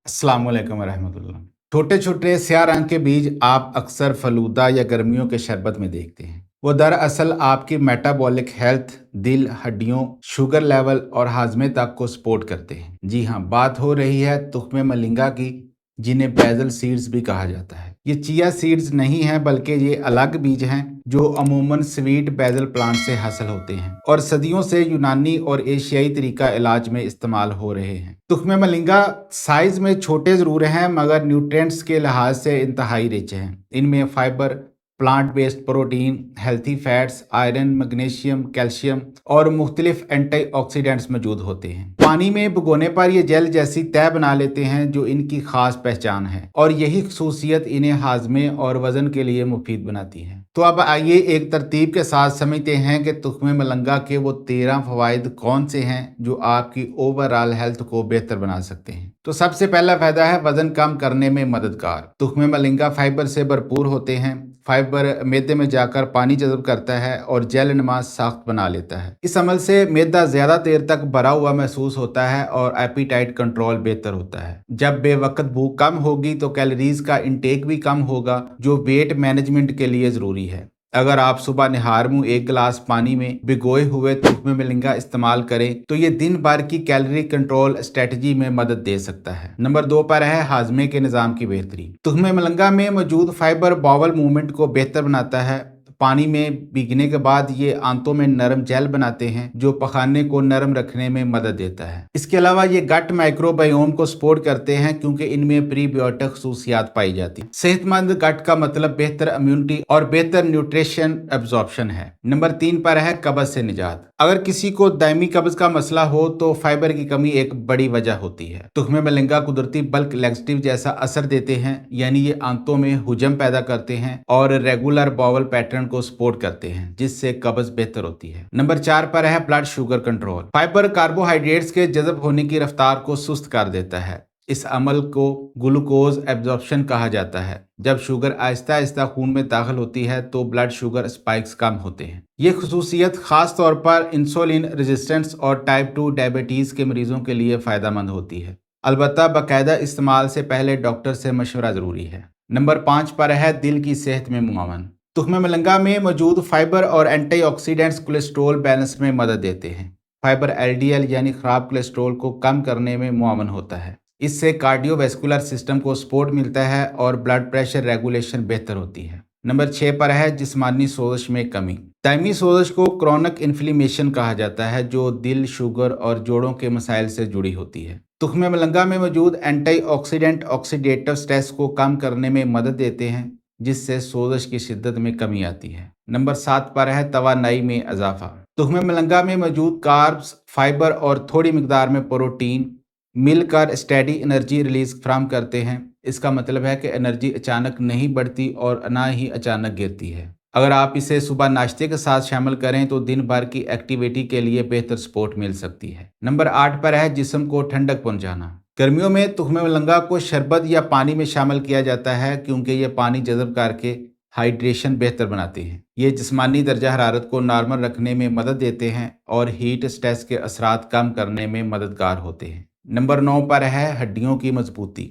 अस्सलाम वालेकुम रहमतुल्लाह। छोटे छोटे स्याह रंग के बीज आप अक्सर फलूदा या गर्मियों के शरबत में देखते हैं। वो दरअसल आपकी मेटाबॉलिक हेल्थ, दिल, हड्डियों, शुगर लेवल और हाजमे तक को सपोर्ट करते हैं। जी हाँ, बात हो रही है तुख्मे मलिंगा की, जिन्हें बेजल सीड्स भी कहा जाता है। ये चिया सीड्स नहीं हैं, बल्कि ये अलग बीज हैं जो अमूमन स्वीट बेजल प्लांट से हासिल होते हैं और सदियों से यूनानी और एशियाई तरीका इलाज में इस्तेमाल हो रहे हैं। तुख्मे मलिंगा साइज में छोटे जरूर हैं, मगर न्यूट्रिएंट्स के लिहाज से इंतहाई रिच हैं। इनमें fibre, plant based protein, healthy fats, iron, magnesium, calcium और मुख्तलिफ एंटीऑक्सीडेंट्स मौजूद होते हैं। पानी में भिगोने पर ये जेल जैसी तह बना लेते हैं, जो इनकी खास पहचान है, और यही खसूसियत इन्हें हाजमे और वजन के लिए मुफीद बनाती है। तो अब आइए एक तरतीब के साथ समझते हैं कि तुख्मे मलिंगा के वो 13 फवाइद कौन से हैं जो आपकी ओवरऑल हेल्थ को बेहतर बना सकते हैं। तो सबसे पहला फायदा है वजन कम करने में मददगार। तुख्मे मलिंगा फाइबर से भरपूर होते हैं। फाइबर मैदे में जाकर पानी जज़ब करता है और जेल नुमा सख्त बना लेता है। इस अमल से मैदा ज्यादा देर तक भरा हुआ महसूस होता है और एपीटाइट कंट्रोल बेहतर होता है। जब बेवक्त भूख कम होगी तो कैलोरीज का इंटेक भी कम होगा, जो वेट मैनेजमेंट के लिए जरूरी है। अगर आप सुबह निहार मुंह 1 गिलास पानी में भिगोए हुए तुख्मे मलिंगा इस्तेमाल करें तो ये दिन भर की कैलोरी कंट्रोल स्ट्रेटजी में मदद दे सकता है। नंबर 2 पर है हाजमे के निजाम की बेहतरी। तुख्मे मलिंगा में मौजूद फाइबर बावल मूवमेंट को बेहतर बनाता है। पानी में भीगने के बाद ये आंतों में नरम जेल बनाते हैं, जो पखाने को नरम रखने में मदद देता है। इसके अलावा ये गट माइक्रोबायोम को सपोर्ट करते हैं, क्योंकि इनमें प्रीबायोटिक खसूसियात पाई जाती हैं। सेहतमंद गट का मतलब बेहतर इम्यूनिटी और बेहतर न्यूट्रिशन एब्जॉर्प्शन है। नंबर 3 पर है कब्ज से निजात। अगर किसी को दायमी कब्ज का मसला हो तो फाइबर की कमी एक बड़ी वजह होती है। तुख्मे मलिंगा कुदरती बल्क लैक्सेटिव जैसा असर देते हैं, यानी ये आंतों में हुजम पैदा करते हैं और रेगुलर बावल पैटर्न को सपोर्ट करते हैं, जिससे कब्ज बेहतर होती है। नंबर 4 पर है blood sugar control. Fibre carbohydrates के जज़ब होने की रफ्तार को सुस्त कर देता है। इस अमल को ग्लूकोज एब्जॉर्प्शन कहा जाता है। जब शुगर आहिस्ता आहिस्ता खून में दाखिल होती है तो ब्लड शुगर स्पाइक्स कम होते हैं। ये खसूसियत खास तौर पर इंसुलिन रेजिस्टेंस और टाइप 2 डायबिटीज के मरीजों के लिए फायदेमंद होती है। अलबत्ता बाकायदा इस्तेमाल से पहले डॉक्टर से मशवरा जरूरी है। नंबर 5 पर है दिल की सेहत में मुआवन। तुख्मे मलिंगा में मौजूद फाइबर और एंटीऑक्सीडेंट्स कोलेस्ट्रॉल बैलेंस में मदद देते हैं। फाइबर एलडीएल यानी खराब कोलेस्ट्रॉल को कम करने में मुआवन होता है। इससे कार्डियोवैस्कुलर सिस्टम को सपोर्ट मिलता है और ब्लड प्रेशर रेगुलेशन बेहतर होती है। नंबर 6 पर है जिस्मानी सोजिश में कमी। दायमी सोजिश को क्रोनिक इन्फ्लेमेशन कहा जाता है, जो दिल, शुगर और जोड़ों के मसाइल से जुड़ी होती है। तुख्मे मलिंगा में मौजूद एंटीऑक्सीडेंट ऑक्सीडेटिव स्ट्रेस को कम करने में मदद देते हैं, जिससे सोजिश की शिद्दत में कमी आती है। नंबर 7 पर है तवानाई में इजाफा। तुख्मे मलिंगा में मौजूद कार्ब्स, फाइबर और थोड़ी मिकदार में प्रोटीन मिलकर स्टेडी एनर्जी रिलीज फ्राहम करते हैं। इसका मतलब है कि एनर्जी अचानक नहीं बढ़ती और ना ही अचानक गिरती है। अगर आप इसे सुबह नाश्ते के साथ शामिल करें तो दिन भर की एक्टिविटी के लिए बेहतर सपोर्ट मिल सकती है। नंबर 8 पर है जिस्म को ठंडक पहुंचाना। गर्मियों में तुख्मे मलिंगा को शरबत या पानी में शामिल किया जाता है, क्योंकि ये पानी जज़ब करके हाइड्रेशन बेहतर बनाते हैं। ये जिस्मानी दर्जा हरारत को नॉर्मल रखने में मदद देते हैं और हीट स्ट्रेस के असरात कम करने में मददगार होते हैं। नंबर 9 पर है हड्डियों की मजबूती।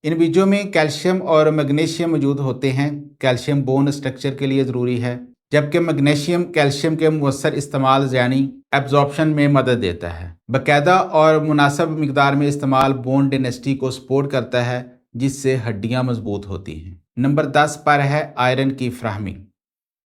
इन बीजों में कैल्शियम और मैग्नीशियम मौजूद होते हैं। कैल्शियम बोन स्ट्रक्चर के लिए ज़रूरी है, जबकि मैग्नीशियम कैल्शियम के मुअस्सर इस्तेमाल यानी एब्जॉर्प्शन में मदद देता है। बाकायदा और मुनासिब मिकदार में इस्तेमाल बोन डेंसिटी को सपोर्ट करता है, जिससे हड्डियां मजबूत होती हैं। नंबर 10 पर है आयरन की फ्राहमी।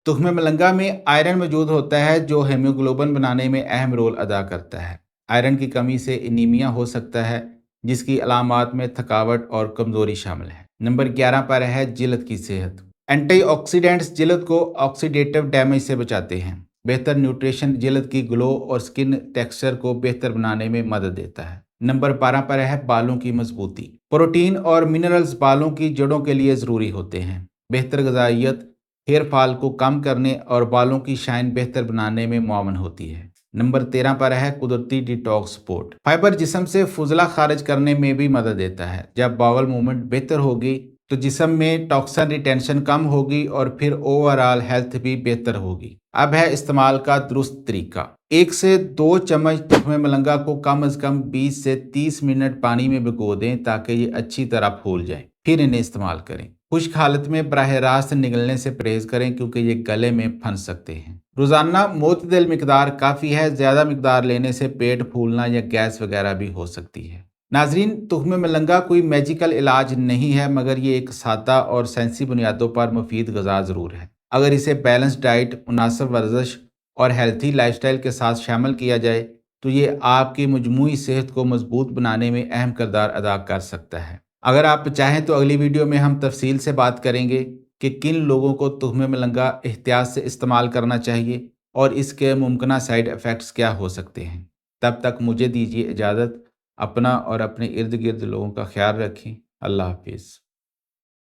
तुख्मे मलिंगा में आयरन मौजूद होता है, जो हीमोग्लोबिन बनाने में अहम रोल अदा करता है। आयरन की कमी से एनीमिया हो सकता है, जिसकी अलामात में थकावट और कमजोरी शामिल है। नंबर 11 पर है जिल्द की सेहत। एंटीऑक्सीडेंट्स जिल्द को ऑक्सीडेटिव डैमेज से बचाते हैं। बेहतर न्यूट्रिशन जिल्द की ग्लो और स्किन टेक्सचर को बेहतर बनाने में मदद देता है। नंबर 12 पर है बालों की मजबूती। प्रोटीन और मिनरल्स बालों की जड़ों के लिए ज़रूरी होते हैं। बेहतर ग़िज़ाइयत हेयर फॉल को कम करने और बालों की शाइन बेहतर बनाने में मुआवन होती है। नंबर 13 पर है कुदरती डिटॉक्स सपोर्ट। फाइबर जिस्म से फुजला खारिज करने में भी मदद देता है। जब बावल मूवमेंट बेहतर होगी تو جسم میں ٹاکسن ریٹینشن کم ہوگی اور پھر اوور آل ہیلتھ بھی بہتر ہوگی۔ اب ہے استعمال کا درست طریقہ۔ 1 سے 2 چمچ تخم ملنگا کو کم از کم 20 سے 30 منٹ پانی میں بھگو دیں تاکہ یہ اچھی طرح پھول جائیں، پھر انہیں استعمال کریں۔ خشک حالت میں براہ راست نگلنے سے پرہیز کریں کیونکہ یہ گلے میں پھنس سکتے ہیں۔ روزانہ معتدل مقدار کافی ہے، زیادہ مقدار لینے سے پیٹ پھولنا یا گیس وغیرہ بھی ہو سکتی ہے۔ ناظرین، تخم ملنگا کوئی میجیکل علاج نہیں ہے، مگر یہ ایک سادہ اور سائنسی بنیادوں پر مفید غذا ضرور ہے۔ اگر اسے بیلنس ڈائٹ، مناسب ورزش اور ہیلتھی لائف سٹائل کے ساتھ شامل کیا جائے تو یہ آپ کی مجموعی صحت کو مضبوط بنانے میں اہم کردار ادا کر سکتا ہے۔ اگر آپ چاہیں تو اگلی ویڈیو میں ہم تفصیل سے بات کریں گے کہ کن لوگوں کو تخم ملنگا احتیاط سے استعمال کرنا چاہیے اور اس کے ممکنہ سائیڈ ایفیکٹس کیا ہو سکتے ہیں۔ تب تک مجھے دیجیے اجازت۔ اپنا اور اپنے ارد گرد لوگوں کا خیال رکھیں۔ اللہ حافظ۔